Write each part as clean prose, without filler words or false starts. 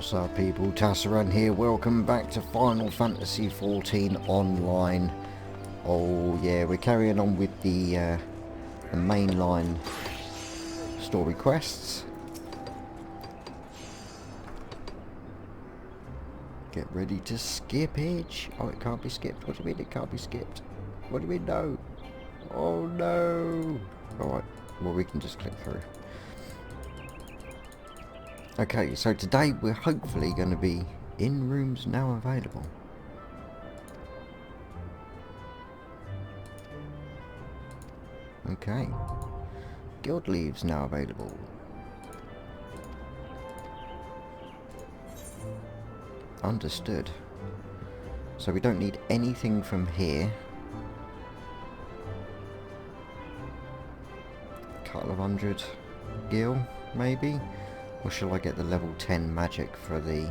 What's up people, Tasaran here, welcome back to Final Fantasy XIV Online. Oh yeah, we're carrying on with the mainline story quests. Get ready to skip it. Oh, it can't be skipped. What do you mean it can't be skipped? What do you mean no? Oh no! Alright, well we can just click through. Okay, so today we're hopefully going to be in rooms now available. Okay. Guild leaves now available. Understood. So we don't need anything from here. Couple of 100 gil, maybe? Or shall I get the level 10 magic for the...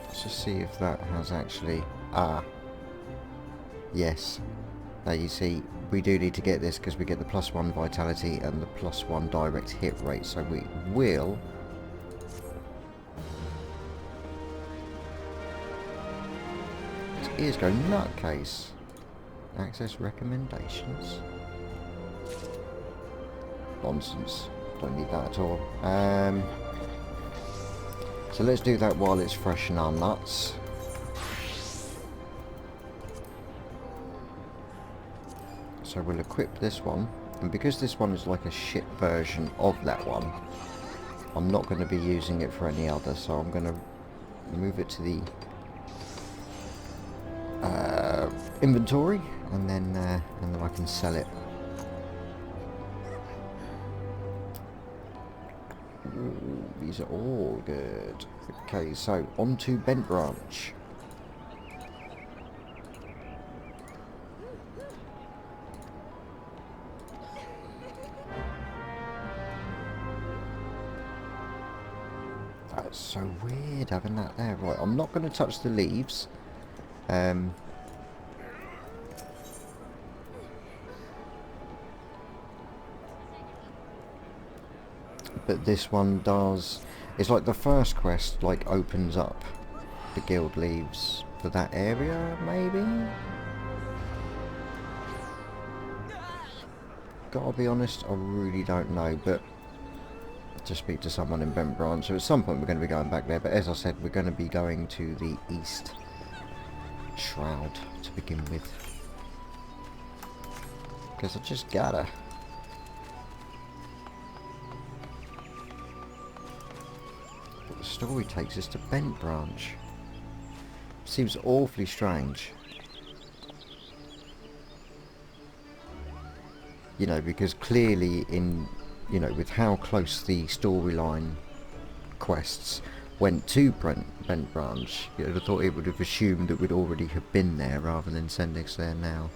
let's just see if that has actually... yes. Now you see, we do need to get this because we get the +1 vitality and the +1 direct hit rate. So we will... his ears go nutcase. Access recommendations. Nonsense. Don't need that at all. So let's do that while it's fresh in our nuts. So we'll equip this one. And because this one is like a shit version of that one, I'm not going to be using it for any other. So I'm going to move it to the inventory. And then I can sell it. Ooh, these are all good. Okay, so on to Bent Branch. That's so weird having that there. Right, I'm not going to touch the leaves. But this one does... it's like the first quest like opens up the guild leaves for that area, maybe? Gotta be honest, I really don't know, but to speak to someone in Bent Branch, so at some point we're going to be going back there, but as I said, we're going to be going to the East Shroud to begin with. Because I just gotta. The story takes us to Bent Branch. Seems awfully strange. You know, because clearly in, you know, with how close the storyline quests went to Bent Branch, you'd have thought it would have assumed that we'd already have been there rather than sending us there now.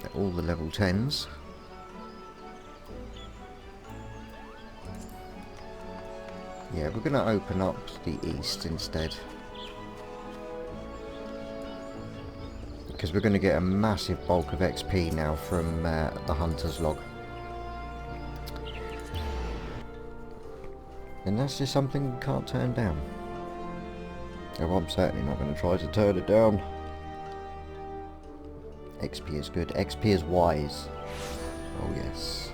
They're all the level 10s. Yeah, we're going to open up the east instead. Because we're going to get a massive bulk of XP now from the Hunter's Log. And that's just something we can't turn down. Oh, I'm certainly not going to try to turn it down. XP is good. XP is wise. Oh yes.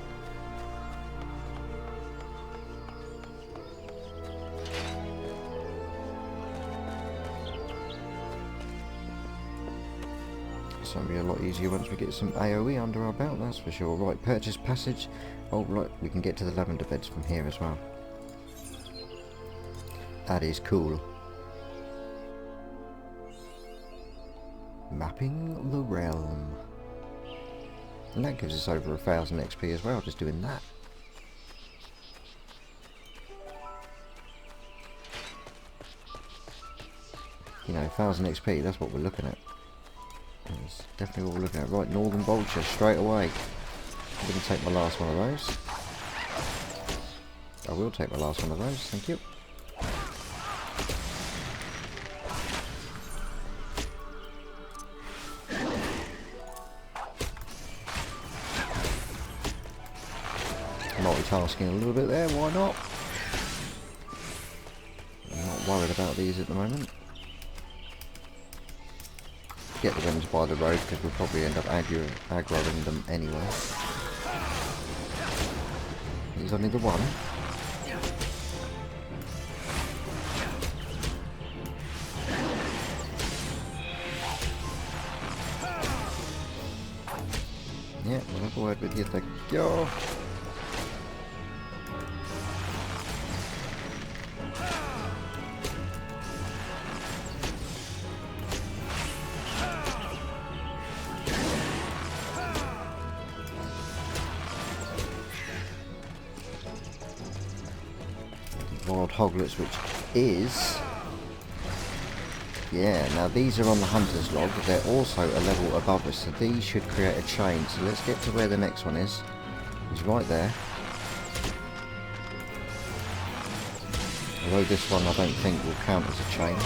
It's going to be a lot easier once we get some AoE under our belt, that's for sure. Right, purchase passage. Oh, right, we can get to the lavender beds from here as well. That is cool. Mapping the realm. And that gives us over 1000 XP as well, just doing that. You know, 1000 XP, that's what we're looking at. That's definitely what we're looking at. Right, Northern Vulture, straight away. I'm going to take my last one of those. I will take my last one of those, thank you. multitasking a little bit there, why not? I'm not worried about these at the moment. Get the ones by the road because we'll probably end up aggroing them anyway. There's only the one. Yeah, we'll have a word with you, thank you. Wild hoglets, which is... Yeah, now these are on the hunter's log, they're also a level above us, so these should create a chain. So let's get to where the next one is. It's right there. Although this one I don't think will count as a chain.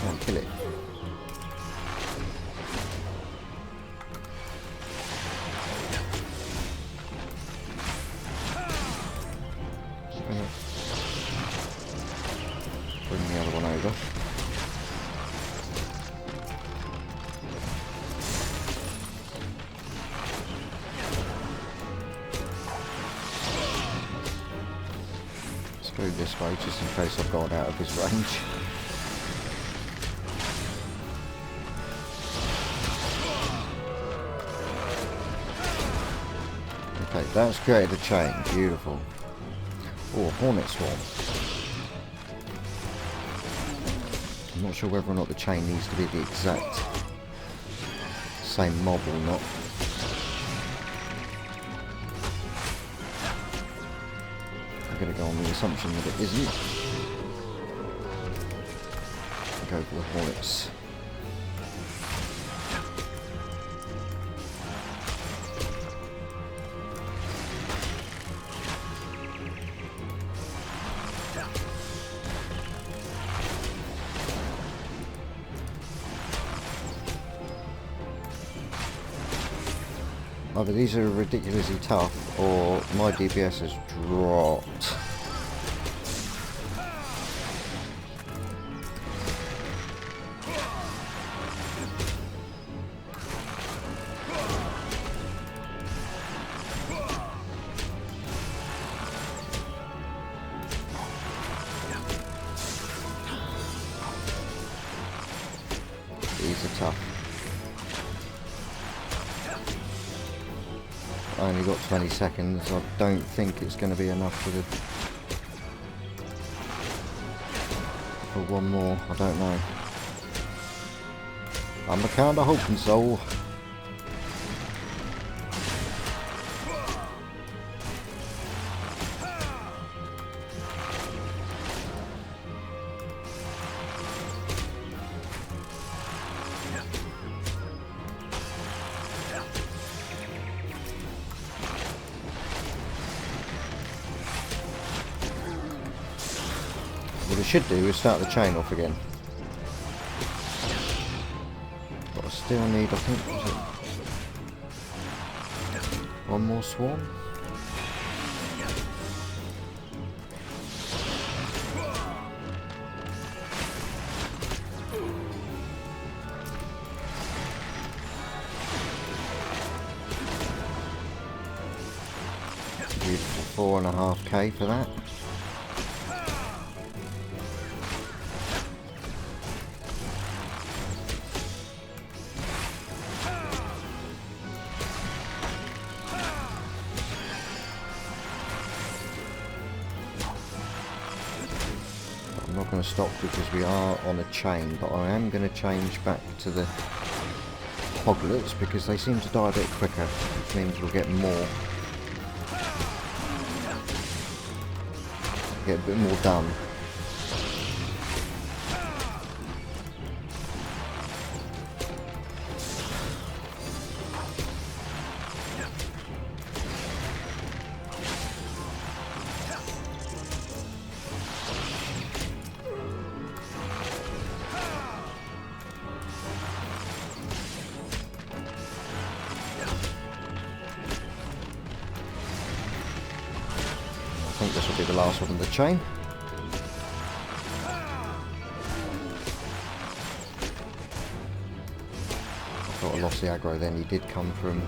Can't kill it. Bring the other one over. Let's go this way just in case I've gone out of his range. Okay, that's created a chain. Beautiful. Oh, hornet swarm. I'm not sure whether or not the chain needs to be the exact same mob or not. I'm going to go on the assumption that it isn't. Go for the hornets. Either these are ridiculously tough, or my DPS has dropped. These are tough. I only got 20 seconds. I don't think it's going to be enough for one more. I don't know. I'm a kind of hoping so. What it should do is start the chain off again. But I still need, I think, was it one more swarm? Beautiful 4.5k for that. I'm not going to stop because we are on a chain, but I am going to change back to the hoglets because they seem to die a bit quicker, which means we'll get more. Get a bit more done. think this will be the last one of the chain. I thought I lost the aggro then. He did come from...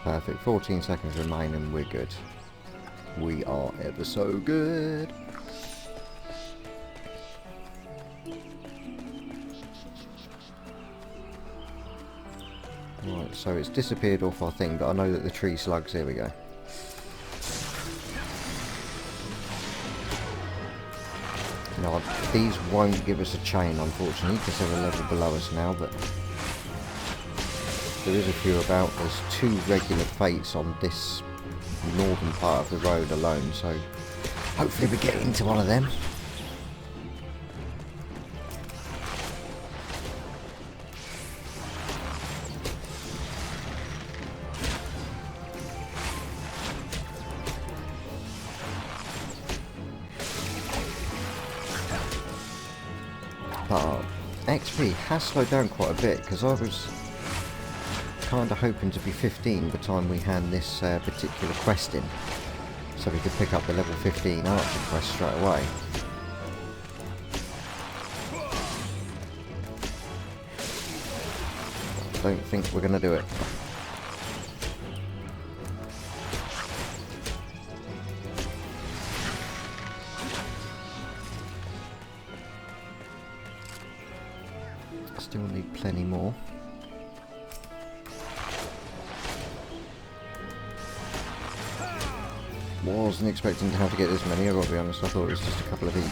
Perfect. 14 seconds remain and we're good. We are ever so good. Right, so it's disappeared off our thing, but I know that the tree slugs, here we go. Now, these won't give us a chain, unfortunately, because they're a level below us now, but there is a few about. There's 2 regular fates on this northern part of the road alone, so hopefully we get into one of them. But XP has slowed down quite a bit, because I was kind of hoping to be 15 by the time we hand this particular quest in, so we could pick up the level 15 archer quest straight away. I don't think we're going to do it. Still need plenty more. Wasn't expecting to have to get this many, I've got to be honest. I thought it was just a couple of each.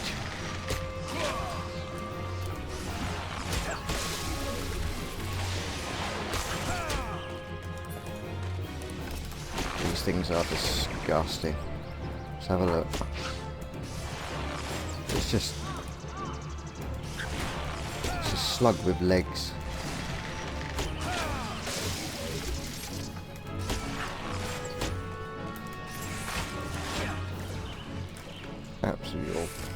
These things are disgusting. Let's have a look. It's just a slug with legs. Absolutely awful.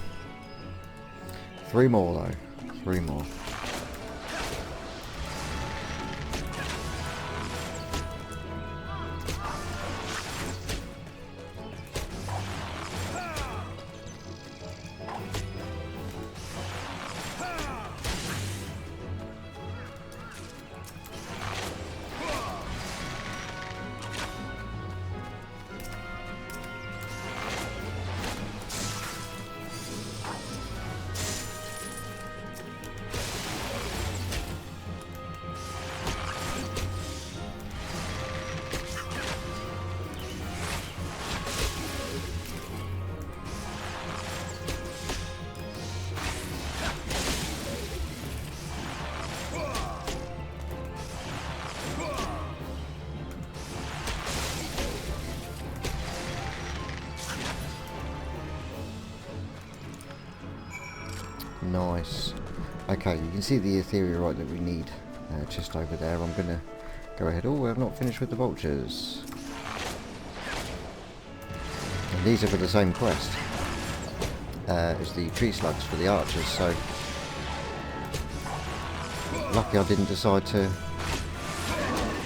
3 more though. 3 more. Nice. Okay, you can see the Eorzea that we need just over there. I'm going to go ahead. Oh, I've not finished with the vultures. And these are for the same quest as the tree slugs for the archers, so lucky I didn't decide to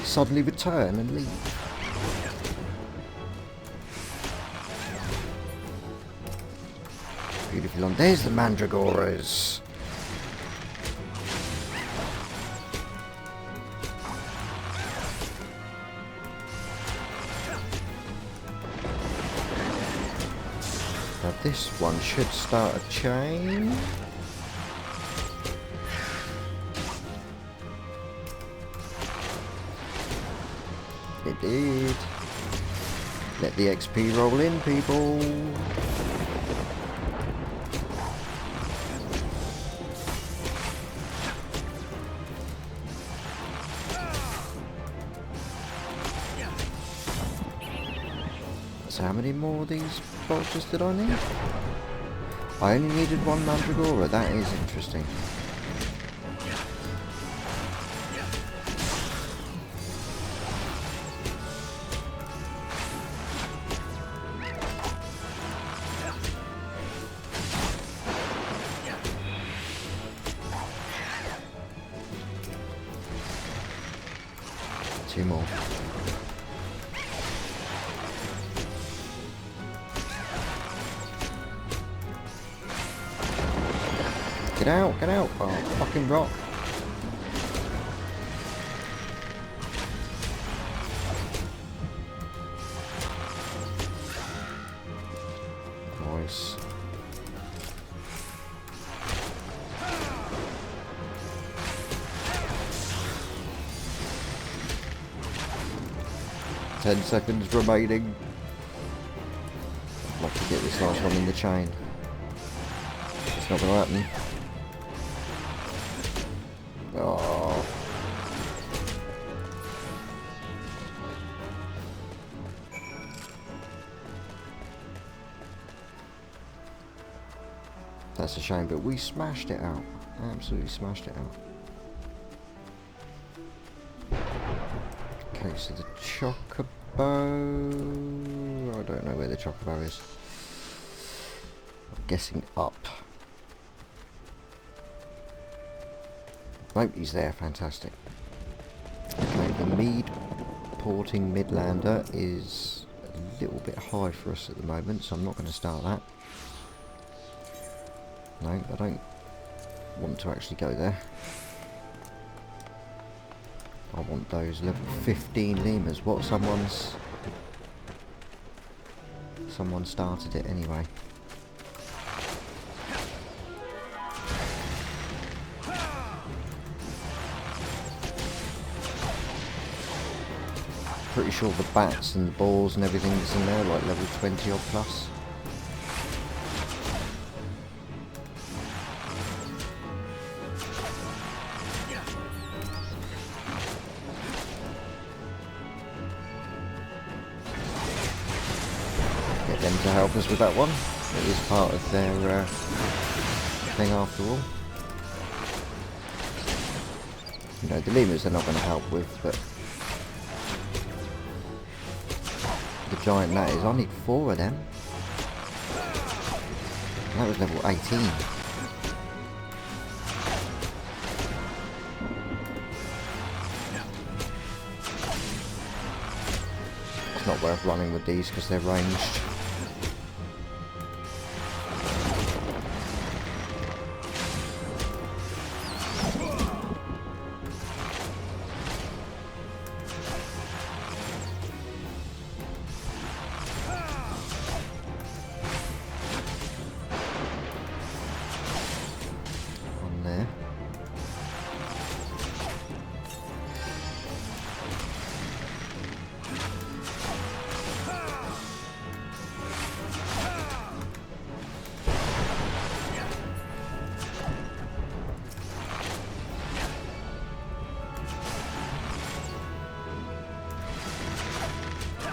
suddenly return and leave. Beautiful on. There's the mandragoras. Now this one should start a chain. It did. Let the XP roll in, people. So how many more of these vultures did I need? I only needed 1 mandragora. That is interesting. 2 more. Get out, get out! Oh, fucking rock! Nice. Ten seconds remaining. I'd like to get this last one in the chain. It's not gonna happen. Oh. That's a shame, but we smashed it out. Absolutely smashed it out. Okay, so the chocobo... I don't know where the chocobo is. I'm guessing up. Nope, he's there, fantastic. Okay, the mead porting Midlander is a little bit high for us at the moment, so I'm not going to start that. No, I don't want to actually go there. I want those level 15 lemurs. What, someone started it anyway. Pretty sure the bats and the balls and everything that's in there, like level 20 odd plus. Get them to help us with that one. It is part of their thing after all. You know, the lemurs they're not going to help with, but the giant that is, I need 4 of them. That was level 18. It's not worth running with these because they're ranged.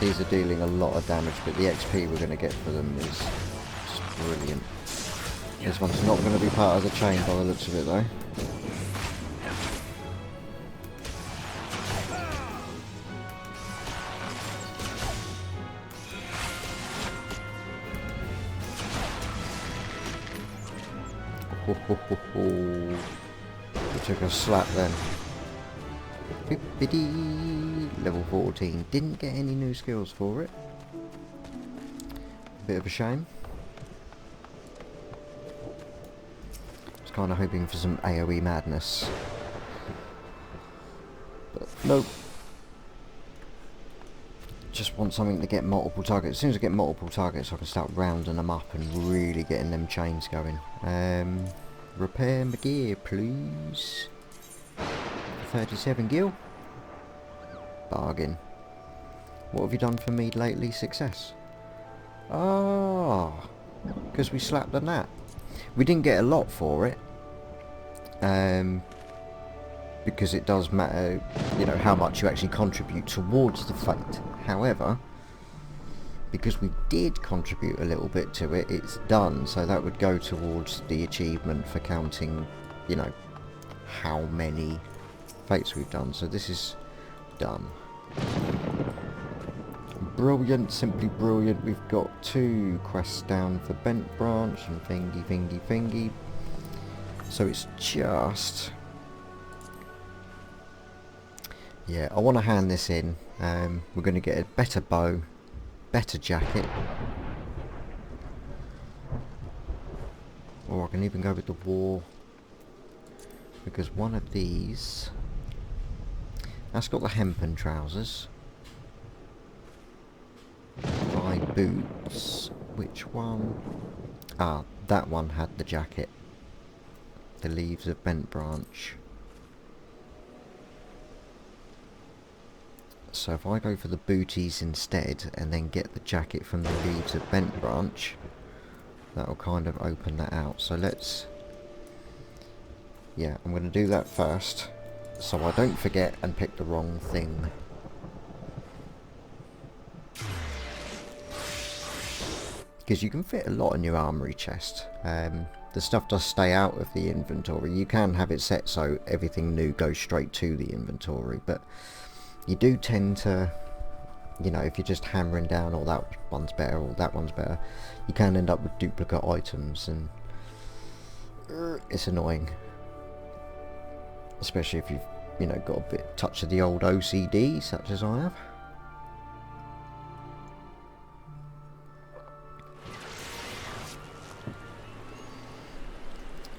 These are dealing a lot of damage, but the XP we're going to get for them is just brilliant. This one's not going to be part of the chain by the looks of it though. We took a slap then. Level 14. Didn't get any new skills for it. Bit of a shame. Was kind of hoping for some AoE madness. But nope. Just want something to get multiple targets. As soon as I get multiple targets I can start rounding them up and really getting them chains going. Repair my gear please. 37 gil. Bargain. What have you done for me lately? Success. Ah, because we slapped the gnat. We didn't get a lot for it. Because it does matter, you know, how much you actually contribute towards the fate. However, because we did contribute a little bit to it, it's done. So that would go towards the achievement for counting, you know, how many fates we've done. So this is done. Brilliant, simply brilliant. We've got 2 quests down for Bent Branch and Thingy. So it's just Yeah, I want to hand this in. We're going to get a better bow, better jacket. Or I can even go with the war. Because one of these... That's got the hempen trousers. My boots. Which one? Ah, that one had the jacket. The leaves of bent branch. So if I go for the booties instead and then get the jacket from the leaves of bent branch, that'll kind of open that out. So let's... Yeah, I'm going to do that first so I don't forget and pick the wrong thing. Because you can fit a lot in your armory chest. The stuff does stay out of the inventory. You can have it set so everything new goes straight to the inventory, but you do tend to, you know, if you're just hammering down, oh, that one's better, or that one's better, you can end up with duplicate items, and it's annoying. Especially if you've, you know, got a bit touch of the old OCD, such as I have.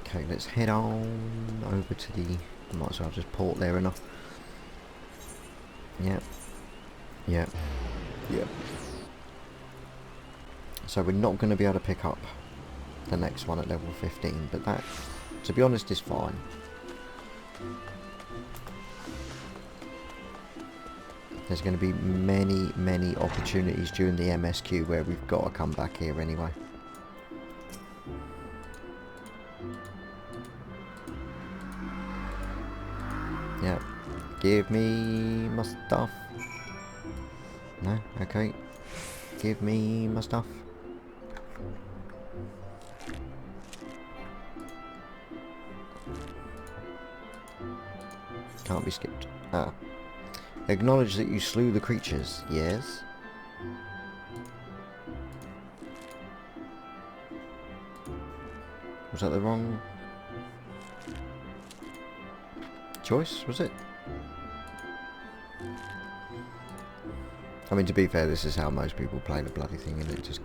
Okay, let's head on over to the... Might as well just port there enough. Yep. Yep. Yep. So we're not going to be able to pick up the next one at level 15, but that, to be honest, is fine. There's going to be many opportunities during the MSQ where we've got to come back here anyway. Yeah. Give me my stuff. No? Okay. Give me my stuff. Can't be skipped. Ah. Acknowledge that you slew the creatures. Yes. Was that the wrong choice? Was it? I mean, to be fair, this is how most people play the bloody thing, and it just...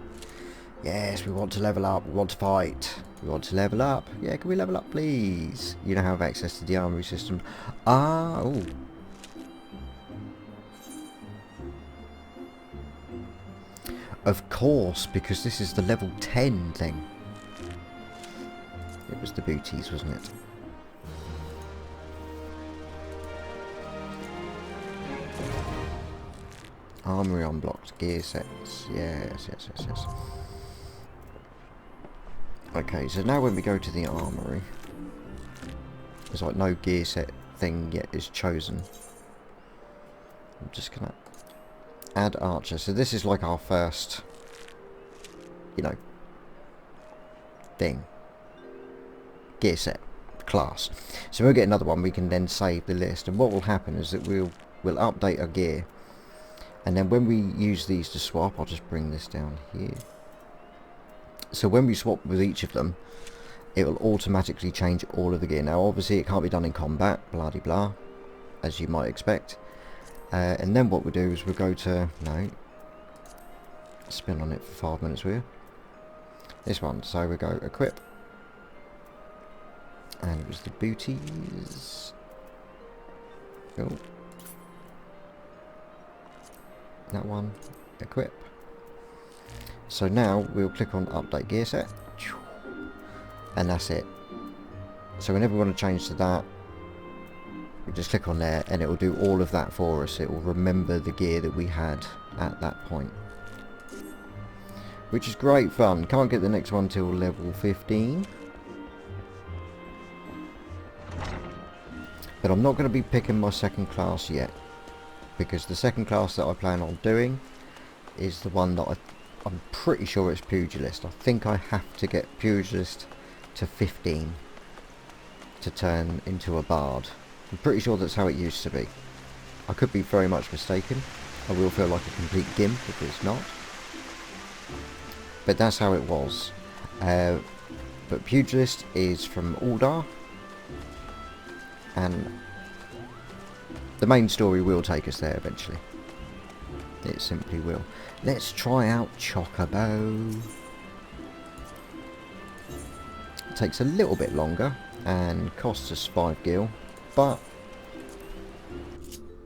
Yes, we want to level up, we want to fight, we want to level up. Yeah, can we level up, please? You don't have access to the armory system. Ah, oh. Of course, because this is the level 10 thing. It was the booties, wasn't it? Armory unblocked, gear sets. Yes. Okay, so now when we go to the armory, there's like no gear set thing yet is chosen. I'm just gonna add archer. So this is like our first, you know, thing. Gear set class. So we'll get another one. We can then save the list, and what will happen is that we'll update our gear. And then when we use these to swap, I'll just bring this down here. So when we swap with each of them, it will automatically change all of the gear. Now obviously it can't be done in combat, blah de blah, as you might expect. And then what we do is we'll go to, no, spin on it for 5 minutes, will you? This one, so we go equip. And it was the booties. Cool. That one, equip. So now we'll click on update gear set, and that's it. So whenever we want to change to that, we just click on there and it will do all of that for us. It will remember the gear that we had at that point, which is great fun. Can't get the next one till level 15, but I'm not going to be picking my second class yet, because the second class that I plan on doing is the one that I'm pretty sure it's Pugilist. I think I have to get Pugilist to 15 to turn into a Bard. I'm pretty sure that's how it used to be. I could be very much mistaken. I will feel like a complete gimp if it's not. But that's how it was. But Pugilist is from Uldar. And The main story will take us there eventually. It simply will. Let's try out Chocobo. It takes a little bit longer and costs us 5 gil, but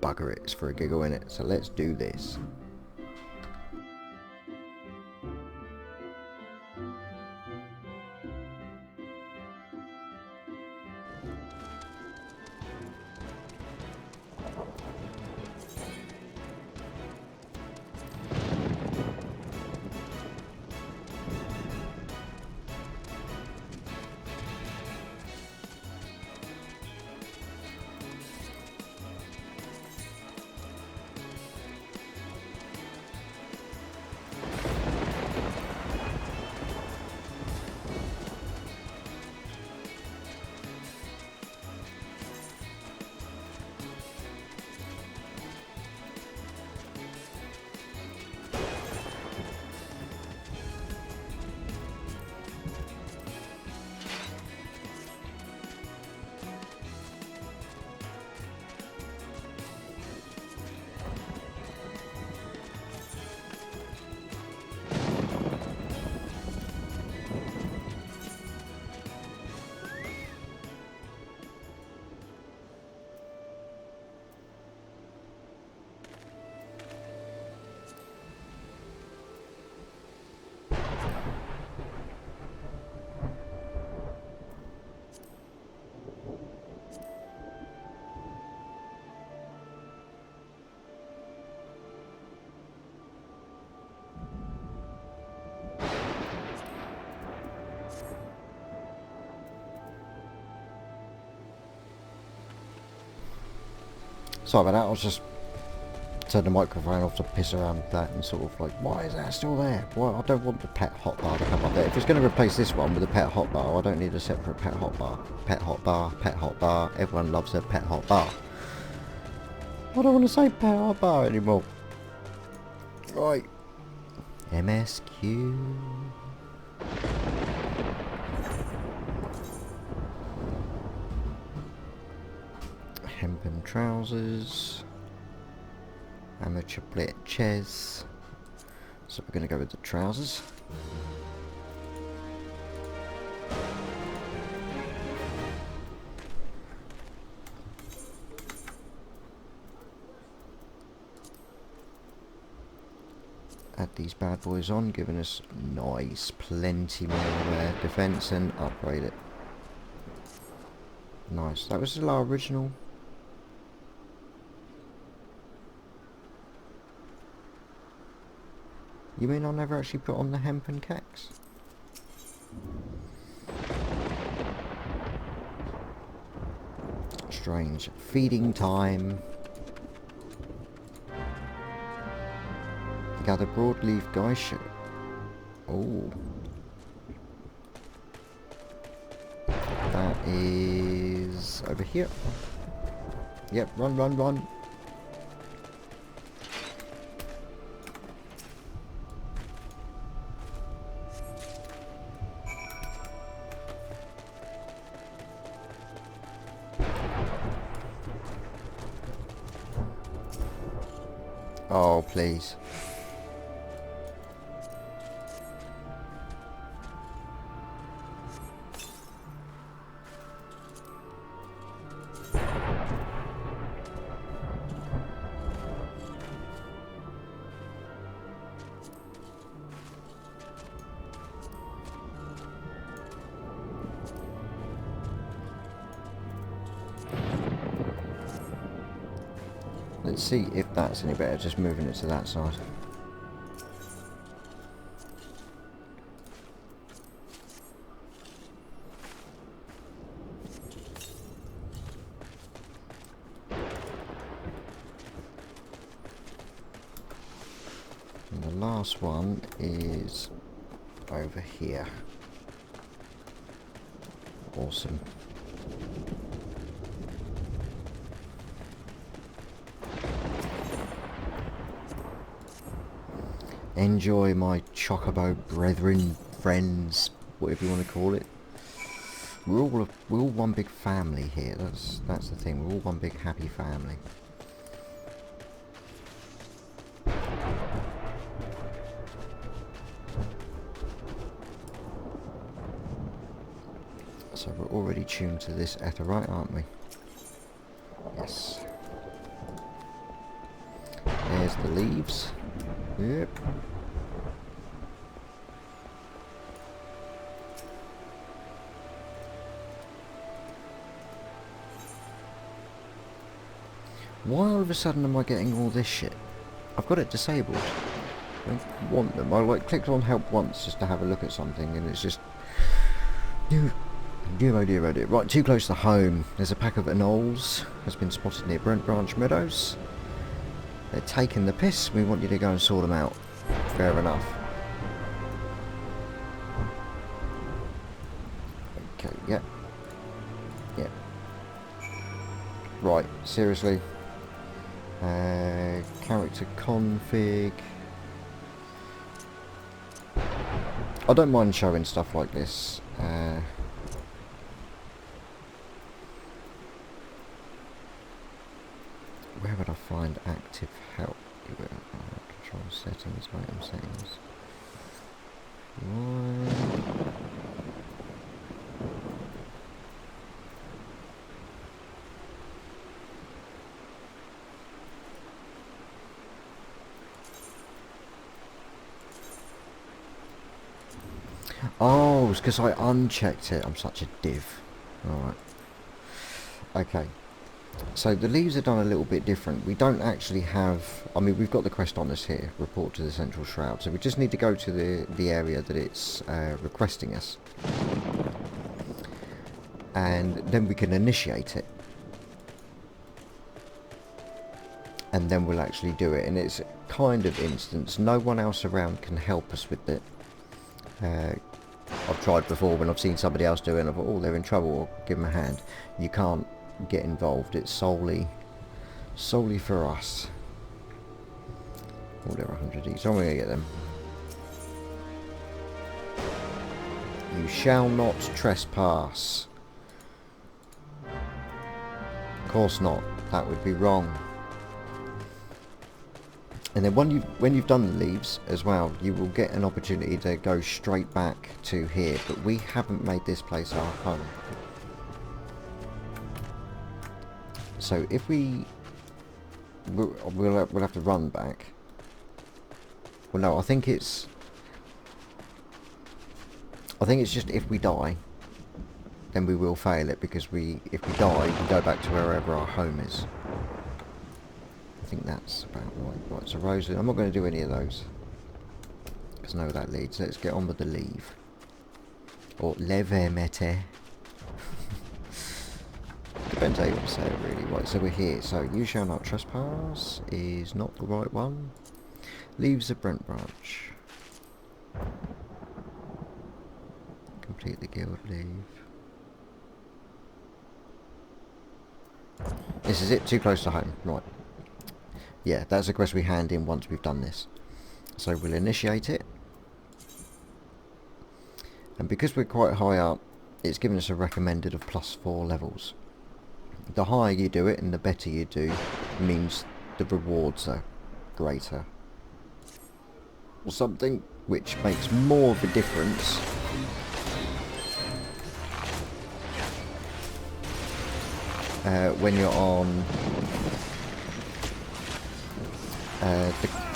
bugger it, it's for a giggle in it. So let's do this. Sorry about that, I was just turning the microphone off to piss around with that and sort of like, why is that still there? Well, I don't want the pet hotbar to come up there. If it's going to replace this one with a pet hotbar, I don't need a separate pet hotbar. Pet hotbar, pet hotbar, everyone loves a pet hotbar. I don't want to say pet hotbar anymore. Right. MSQ. Hempen trousers, amateur bleachers. So we're going to go with the trousers. Add these bad boys on, giving us nice, plenty more defense, and upgrade it. Nice. That was our original. You mean I never actually put on the hempen cacks? Strange. Feeding time. Gather broadleaf guy shirt. Oh. That is over here. Yep, run, run, run. Oh, please. Let's see if that's any better, just moving it to that side. And the last one is over here. Awesome. Enjoy, my chocobo brethren, friends, whatever you want to call it. We're all one big family here. That's the thing. We're all one big happy family. So we're already tuned to this etherite, aren't we? Yes. There's the leaves. Yep. Why all of a sudden am I getting all this shit? I've got it disabled. I don't want them. I like clicked on help once just to have a look at something and it's just... Dear oh dear oh dear. Right, too close to home. There's a pack of anoles has been spotted near Brent Branch Meadows. They're taking the piss. We want you to go and sort them out. Fair enough. Okay, yep. Yep. Right, seriously. Character config. I don't mind showing stuff like this. Where would I find active help? Control settings, item settings. Oh, it's because I unchecked it. I'm such a div. Alright. Okay. So the leaves are done a little bit different. We don't actually have... I mean, we've got the quest on us here. Report to the central shroud. So we just need to go to the area that it's requesting us. And then we can initiate it. And then we'll actually do it. And it's kind of instant. No one else around can help us with it. I've tried before when I've seen somebody else do it and I thought, oh, they're in trouble, I'll give them a hand. You can't get involved. It's solely for us. Oh, there are 100 each. So I'm going to get them. You shall not trespass. Of course not. That would be wrong. And then when you've done the leaves as well, you will get an opportunity to go straight back to here. But we haven't made this place our home. So if we'll have to run back. Well, no, I think it's just if we die, then we will fail it because if we die, we go back to wherever our home is. I think that's about right. Right, so Rosalie, I'm not going to do any of those because I know where that leads. Let's get on with the leave. Or levermete. Depends how you want to say it really. Right, so we're here. So you shall not trespass is not the right one. Leaves of Brent Branch. Complete the guild leave. This is it, too close to home. Right. Yeah, that's a quest we hand in once we've done this. So we'll initiate it. And because we're quite high up, it's given us a recommended of +4 levels. The higher you do it and the better you do means the rewards are greater. Or something, which makes more of a difference when you're on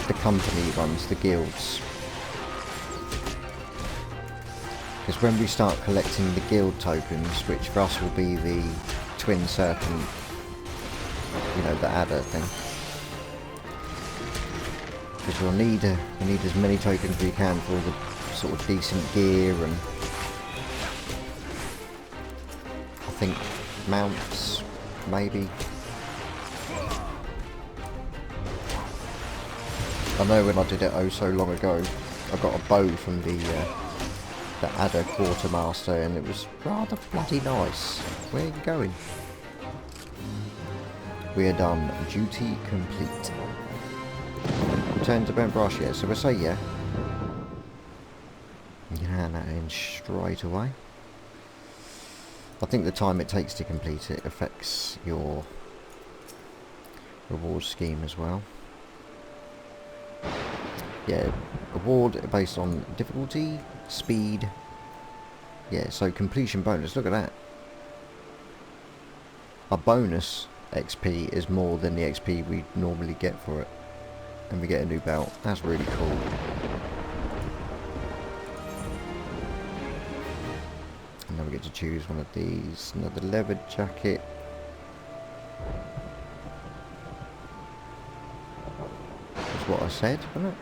the company ones, the guilds. Because when we start collecting the guild tokens, which for us will be the twin serpent, you know, the adder thing. Because we'll need as many tokens as we can for all the sort of decent gear and I think mounts, maybe. I know when I did it oh so long ago, I got a bow from the Adder Quartermaster and it was rather bloody nice. Where are you going? We are done. Duty complete. Return to Brent Branch, yeah, so we'll say yeah. You can hand that in straight away. I think the time it takes to complete it affects your reward scheme as well. Yeah, award based on difficulty, speed, Yeah, so completion bonus, look at that. Our bonus XP is more than the XP we normally get for it. And we get a new belt. That's really cool. And then we get to choose one of these. Another leather jacket. That's what I said, wasn't it?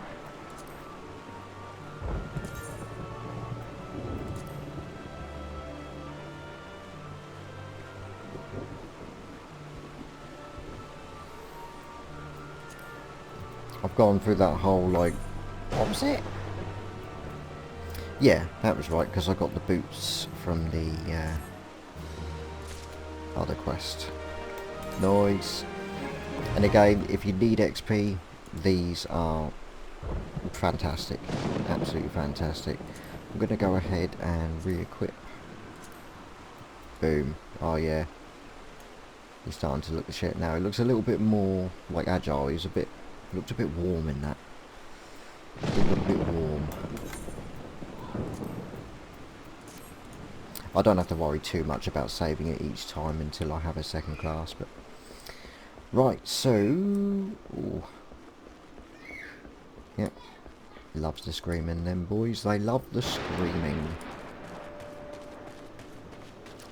I've gone through that whole, like, what was it? Yeah, that was right, because I got the boots from the other quest. Nice. And again, if you need XP, these are fantastic. Absolutely fantastic. I'm going to go ahead and re-equip. Boom. Oh yeah. He's starting to look the shit now. It looks a little bit more, like, agile. He's a bit... looked a bit warm in that. It did look a bit warm. I don't have to worry too much about saving it each time until I have a second class, but... Right, so... Ooh. Yep. Loves the screaming, them boys. They love the screaming.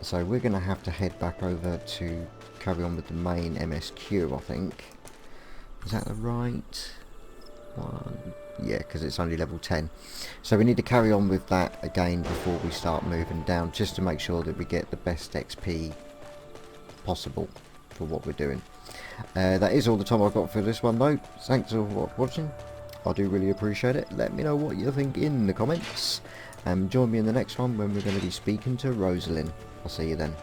So we're going to have to head back over to carry on with the main MSQ, I think. Is that the right one? Yeah, because it's only level 10. So we need to carry on with that again before we start moving down, just to make sure that we get the best XP possible for what we're doing. That is all the time I've got for this one though. Thanks for watching. I do really appreciate it. Let me know what you think in the comments. And join me in the next one when we're going to be speaking to Rosalind. I'll see you then.